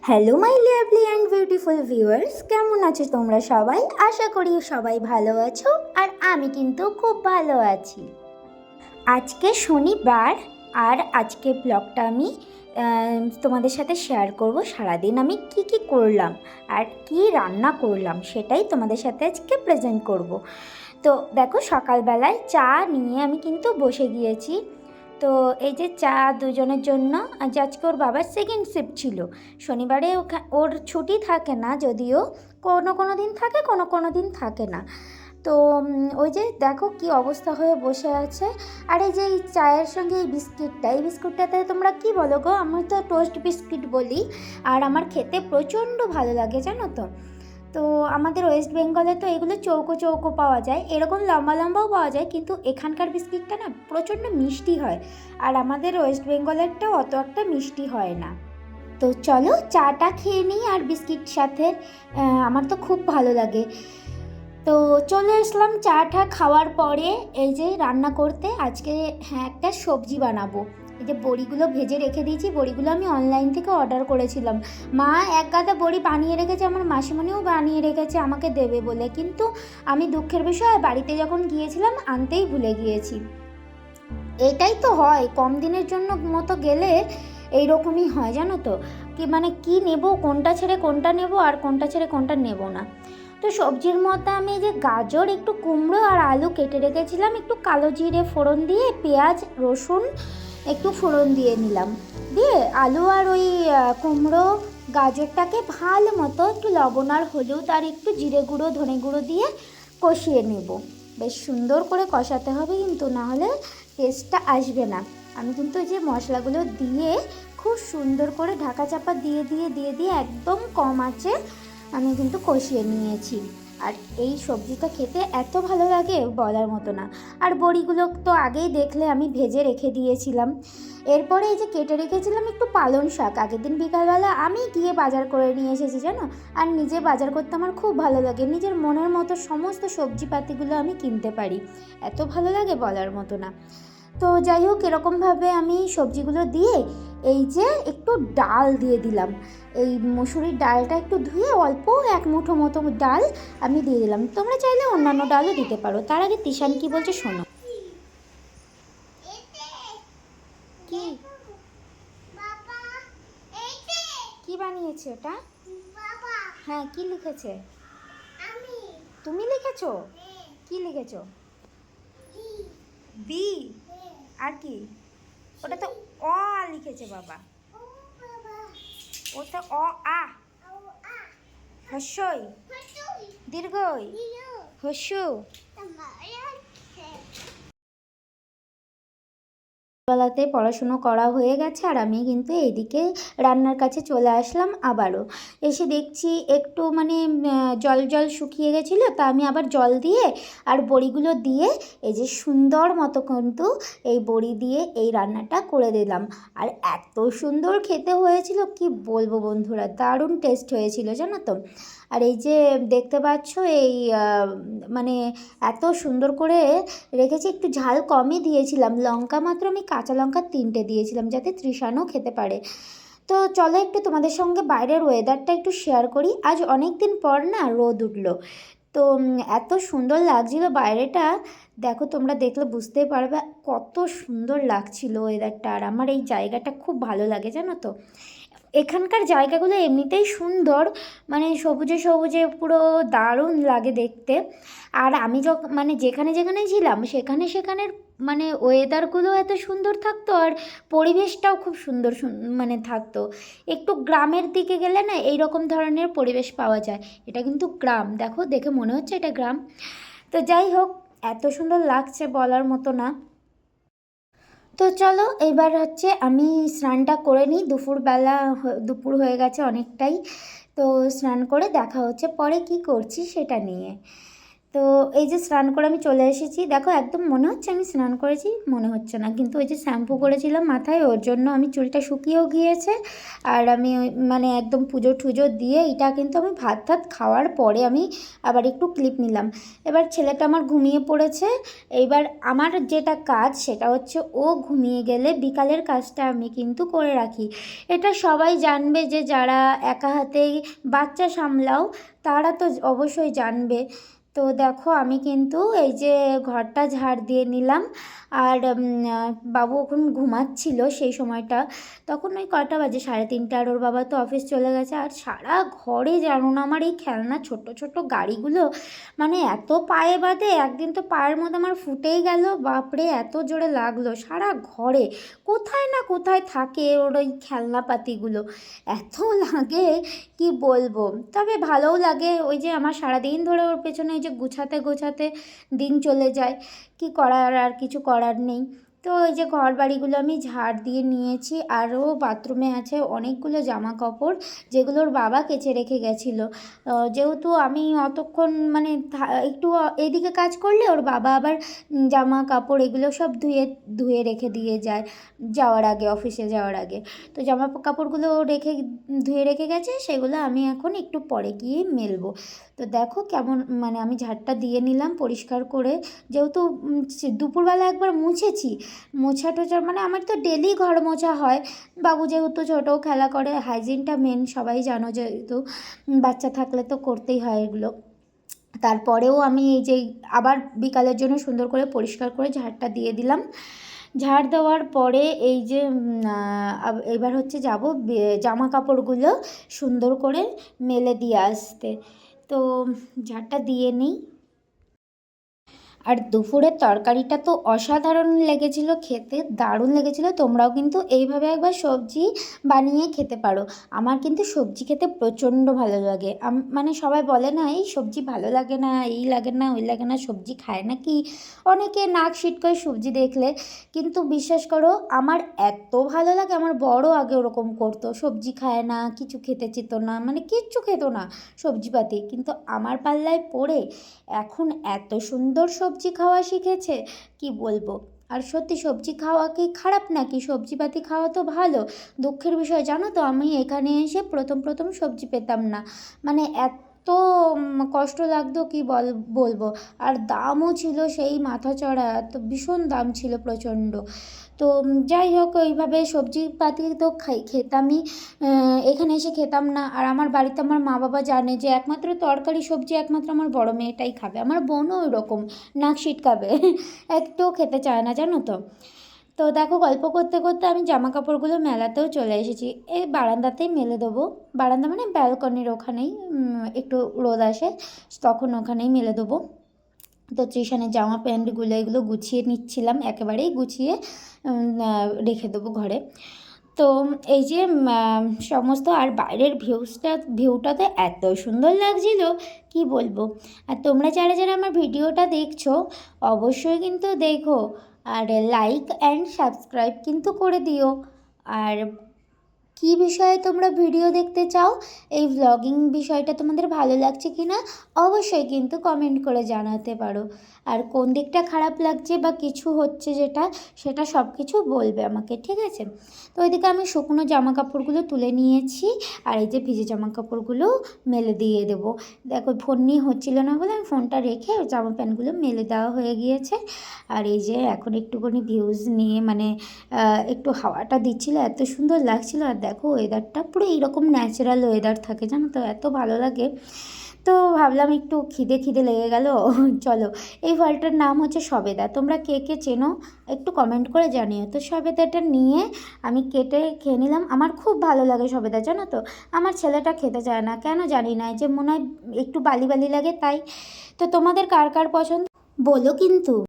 Hello my lovely and beautiful viewers, কেমন আছো তোমরা সবাই? আশা করি সবাই ভালো আছো, আর আমি কিন্তু খুব ভালো আছি। আজকে শনিবার, আর আজকে ব্লগটা আমি তোমাদের সাথে শেয়ার করব। সারাদিন আমি কি করলাম আর কি রান্না করলাম সেটাই তোমাদের সাথে আজকে প্রেজেন্ট করব। তো দেখো, সকালবেলায় চা নিয়ে আমি কিন্তু বসে গিয়েছি। তো এই যে চা দুজনের জন্য, আজকে ওর বাবার সেকেন্ড শিফট ছিল। শনিবারে ওর ছুটি থাকে না, যদিও কোনো দিন থাকে, কোনো দিন থাকে না। তো ওই যে দেখো কি অবস্থা হয়ে বসে আছে। আর এই যে এই চায়ের সঙ্গে এই বিস্কুটটাতে তোমরা কি বলো গো? আমি তো টোস্ট বিস্কিট বলি, আর আমার খেতে প্রচণ্ড ভালো লাগে, জানো তো। তো আমাদের ওয়েস্ট বেঙ্গলে তো এগুলো চৌকো চৌকো পাওয়া যায়, এরকম লম্বা লম্বাও পাওয়া যায়, কিন্তু এখানকার বিস্কিটটা না প্রচণ্ড মিষ্টি হয়, আর আমাদের ওয়েস্ট বেঙ্গলেরটা অত একটা মিষ্টি হয় না। তো চলো চাটা খেয়ে নিই, আর বিস্কিট সাথে আমার তো খুব ভালো লাগে। তো চলে আসলাম চাটা খাওয়ার পরে এই যে রান্না করতে। আজকে একটা সবজি বানাবো। এই যে বড়িগুলো ভেজে রেখে দিয়েছি, বড়িগুলো আমি অনলাইন থেকে অর্ডার করেছিলাম। মা এক গাদা বড়ি বানিয়ে রেখেছে, আমার মাসিমণিও বানিয়ে রেখেছে আমাকে দেবে বলে, কিন্তু আমি দুঃখের বিষয় বাড়িতে যখন গিয়েছিলাম আনতেই ভুলে গিয়েছি। এটাই তো হয়, কম দিনের জন্য মতো গেলে এইরকমই হয়, জানো তো। কি নেব, কোনটা ছেড়ে কোনটা নেব, আর কোনটা ছেড়ে কোনটা নেব না। তো সবজির মধ্যে আমি এই যে গাজর, একটু কুমড়ো আর আলু কেটে রেখেছিলাম, একটু কালো জিরে ফোড়ন দিয়ে, পেঁয়াজ রসুন একটু ফোড়ন দিয়ে নিলাম, দিয়ে আলু আর ওই কুমড়ো গাজরটাকে ভালো মতো একটু লবণ আর হলুদ আর একটু জিরে গুঁড়ো ধনে গুঁড়ো দিয়ে কষিয়ে নেব। বেশ সুন্দর করে কষাতে হবে, কিন্তু না হলে টেস্টটা আসবে না। আমি কিন্তু এই যে মশলাগুলো দিয়ে খুব সুন্দর করে ঢাকা চাপা দিয়ে দিয়ে একদম কম আঁচে আমি কিন্তু কষিয়ে নিয়েছি। আর এই সবজিটা খেতে এত ভালো লাগে বলার মতো না। আর বড়িগুলো তো আগেই দেখলে আমি ভেজে রেখে দিয়েছিলাম। এরপরে এই যে কেটে রেখেছিলাম একটু পালং শাক, আগের দিন বিকালবেলা আমি গিয়ে বাজার করে নিয়ে এসেছি, জানো। আর নিজে বাজার করতে আমার খুব ভালো লাগে, নিজের মনের মতো সমস্ত সবজিপাতিগুলো আমি কিনতে পারি, এত ভালো লাগে বলার মতো না। তো যাই হোক, এরকমভাবে আমি সবজিগুলো দিয়ে এই যে একটু ডাল দিয়ে দিলাম। এই মসুরির ডালটা একটু ধুয়ে অল্প এক মুঠো মতো ডাল আমি দিয়ে দিলাম। তোমরা চাইলে অন্যান্য ডালও দিতে পারো। তার আগে তিশান কি বলছে শোনো। কি কি বানিয়েছে ওটা? হ্যাঁ, কি লিখেছে? তুমি লিখেছো? কি লিখেছো? বি? আর কি? ওটা তো অ লিখেছে বাবা। ওটা অ আ। হস্যই দীর্ঘই হস্যু। বেলাতে পড়াশুনো করা হয়ে গেছে, আর আমি কিন্তু এইদিকে রান্নার কাছে চলে আসলাম আবারও। এসে দেখছি একটু জল শুকিয়ে গেছিলো, তা আমি আবার জল দিয়ে আর বড়িগুলো দিয়ে এই যে সুন্দর মতো কিন্তু এই বড়ি দিয়ে এই রান্নাটা করে দিলাম। আর এত সুন্দর খেতে হয়েছিল কি বলবো বন্ধুরা, দারুণ টেস্ট হয়েছিল, জানো তো। আর এই যে দেখতে পাচ্ছ এই এত সুন্দর করে রেখেছি, একটু ঝাল কমই দিয়েছিলাম, লঙ্কা মাত্র আমি কাঁচা লঙ্কা 3টে দিয়েছিলাম যাতে তৃষানও খেতে পারে। তো চলো একটু তোমাদের সঙ্গে বাইরের ওয়েদারটা একটু শেয়ার করি। আজ অনেক দিন পর না রোদ উঠলো, তো এত সুন্দর লাগছিল বাইরেটা। দেখো, তোমরা দেখলে বুঝতেই পারবে কত সুন্দর লাগছিল ওয়েদারটা। আর আমার এই জায়গাটা খুব ভালো লাগে, জানো তো। এখানকার জায়গাগুলো এমনিতেই সুন্দর, সবুজে সবুজে পুরো দারুণ লাগে দেখতে। আর আমি যেখানে যেখানে ছিলাম সেখানের ওয়েদারগুলো এত সুন্দর থাকতো, আর পরিবেশটাও খুব সুন্দর থাকতো। একটু গ্রামের দিকে গেলে না এই রকম ধরনের পরিবেশ পাওয়া যায়। এটা কিন্তু গ্রাম, দেখো দেখে মনে হচ্ছে এটা গ্রাম। তো যাই হোক, এত সুন্দর লাগছে বলার মতো না। তো চলো এবার আমি স্নানটা করে নিই, দুপুর হয়ে গেছে অনেকটাই। তো স্নান করে দেখা হচ্ছে পরে কি করছি সেটা নিয়ে। তো তো এই যে স্নান করে আমি চলে এসেছি, দেখো একদম মনে হচ্ছে আমি স্নান করেছি, মনে হচ্ছে না, কিন্তু ওই যে শ্যাম্পু করেছিলাম মাথায়, ওর জন্য আমি চুলটা শুকিয়েও গিয়েছে। আর আমি মানে একদম পুজো টুজো দিয়ে, এটা কিন্তু আমি ভাত টাত খাওয়ার পরে আমি আবার একটু ক্লিপ নিলাম। এবার ছেলেটা আমার ঘুমিয়ে পড়েছে। এইবার আমার যেটা কাজ সেটা হচ্ছে ও ঘুমিয়ে গেলে বিকালের কাজটা আমি কিন্তু করে রাখি। এটা সবাই জানবে, যে যারা একা হাতেই বাচ্চা সামলাও তারা তো অবশ্যই জানবে। তো দেখো আমি কিন্তু এই যে ঘরটা ঝাড় দিয়ে নিলাম। আর বাবু এখন ঘুমাচ্ছিল সেই সময়টা, তখন ওই কটা বাজে, 3:30, আর ওর বাবা তো অফিস চলে গেছে। আর সারা ঘরে জানো না আমার এই খেলনা ছোট ছোট গাড়িগুলো মানে এত পায়ে বাঁধে, একদিন তো পায়ের মধ্যে আমার ফুটেই গেল, বাপরে এত জোরে লাগলো। সারা ঘরে কোথায় না কোথায় থাকে ওর ওই খেলনাপাতিগুলো, এত লাগে কি বলবো। তবে ভালোও লাগে, ওই যে আমার সারাদিন ধরে ওর পেছনে ওই যে গোছাতে গোছাতে দিন চলে যায়, কি করার, আর কিছু করার নেই। তো ওই যে ঘর বাড়িগুলো আমি ঝাড় দিয়ে নিয়েছি। আরও বাথরুমে আছে অনেকগুলো জামা কাপড়, যেগুলো ওর বাবা কেচে রেখে গেছিলো। যেহেতু আমি অতক্ষণ মানে একটু এদিকে কাজ করলে ওর বাবা আবার জামা কাপড় এগুলো সব ধুয়ে ধুয়ে রেখে দিয়ে যায় যাওয়ার আগে, অফিসে যাওয়ার আগে। তো জামা কাপড়গুলো ধুয়ে রেখে গেছে, সেগুলো আমি এখন একটু পরে গিয়ে মেলবো। তো দেখো কেমন, মানে আমি ঝাড়টা দিয়ে নিলাম পরিষ্কার করে, যেহেতু দুপুরবেলা একবার মুছেছি। মোছা টোছা মানে আমার তো ডেলি ঘর মোছা হয়, বাবু যেহেতু ছোটো খেলা করে, হাইজিনটা মেন, সবাই জানো, যেহেতু বাচ্চা থাকলে তো করতেই হয় এগুলো। তারপরেও আমি এই যে আবার বিকালের জন্য সুন্দর করে পরিষ্কার করে ঝাড়টা দিয়ে দিলাম। ঝাড় দেওয়ার পরে এই যে এবার হচ্ছে যাব জামা কাপড়গুলো সুন্দর করে মেলে দিয়ে আসতে। তো ঝাড়টা দিয়ে নিই। আর দুপুরের তরকারিটা তো অসাধারণ লেগেছিলো খেতে, দারুণ লেগেছিলো। তোমরাও কিন্তু এইভাবে একবার সবজি বানিয়ে খেতে পারো। আমার কিন্তু সবজি খেতে প্রচণ্ড ভালো লাগে। মানে সবাই বলে না এই সবজি ভালো লাগে না, এই লাগে না, ওই লাগে না, সবজি খায় না কি, অনেকে নাক সিটকোয় সবজি দেখলে। কিন্তু বিশ্বাস করো আমার এত ভালো লাগে। আমার বড় আগে ওরকম করতো, সবজি খায় না, কিছু খেতে চেত না, মানে কিচ্ছু খেত না সবজিপাতি, কিন্তু আমার পাল্লায় পড়ে এখন এত সুন্দর সবজি খাওয়া শিখেছে কি বলবো। আর সত্যি সবজি খাওয়া কি খারাপ নাকি, সবজিপাতি খাওয়া তো ভালো। দুঃখের বিষয় জানো তো, আমি এখানে এসে প্রথম প্রথম সবজি পেতাম না, মানে এত কষ্ট লাগতো কি বলবো। আর দামও ছিল সেই মাথাচড়া, তো ভীষণ দাম ছিল প্রচণ্ড। তো যাই হোক, ওইভাবে সবজিপাতি তো খেতামই, এখানে এসে খেতাম না। আর আমার বাড়িতে আমার মা বাবা জানে যে একমাত্র তরকারি সবজি একমাত্র আমার বড় মেয়েটাই খাবে। আমার বোনও ওইরকম নাক সিটকাবে, একটুও খেতে চায় না জানো তো। তো দেখো গল্প করতে করতে আমি জামা কাপড়গুলো মেলাতেও চলে এসেছি। এই বারান্দাতেই মেলে দেবো, বারান্দা মানে ব্যালকনির ওখানেই, একটু রোদ আসে তখন ওখানেই মেলে দেবো। তো ত্রিশানের জামা প্যান্টগুলো এগুলো গুছিয়ে নিচ্ছিলাম, একেবারেই গুছিয়ে রেখে দেবো ঘরে। তো এই যে সমস্ত, আর বাইরের ভিউটাতে এত সুন্দর লাগছিল কি বলবো। আর তোমরা যারা যারা আমার ভিডিওটা দেখছো অবশ্যই কিন্তু দেখো, আর লাইক অ্যান্ড সাবস্ক্রাইব কিন্তু করে দিও। আর কী বিষয়ে তোমরা ভিডিও দেখতে চাও, এই ভ্লগিং বিষয়টা তোমাদের ভালো লাগছে কি না অবশ্যই কিন্তু কমেন্ট করে জানাতে পারো। আর কোন দিকটা খারাপ লাগছে বা কিছু হচ্ছে সেটা সব কিছু বলবে আমাকে, ঠিক আছে। তো ওইদিকে আমি শুকনো জামা কাপড়গুলো তুলে নিয়েছি, আর এই যে ভিজে জামা কাপড়গুলো মেলে দিয়ে দেবো। দেখো ফোন নিয়ে হচ্ছিলো না বলে আমি ফোনটা রেখে জামা প্যান্টগুলো মেলে দেওয়া হয়ে গিয়েছে। আর এই যে এখন একটুখানি ভিউজ নিয়ে মানে একটু হাওয়াটা দিচ্ছিলো, এত সুন্দর লাগছিলো। আর দেখো ওয়েদারটা পুরো এইরকম ন্যাচারাল ওয়েদার থাকে জানো তো, এত ভালো লাগে। তো ভাবলাম একটু খিদে লেগে গেল, চলো। এই ফলটার নাম হচ্ছে সবেদা, তোমরা কে কে চেনো একটু কমেন্ট করে জানিও। তো সবেদাটা নিয়ে আমি কেটে খেয়ে নিলাম। আমার খুব ভালো লাগে সবেদা জানো তো। আমার ছেলেটা খেতে চায় না, কেন জানি না, যে মনে হয় একটু বালি বালি লাগে তাই। তো তোমাদের কার কার পছন্দ বলো কিন্তু।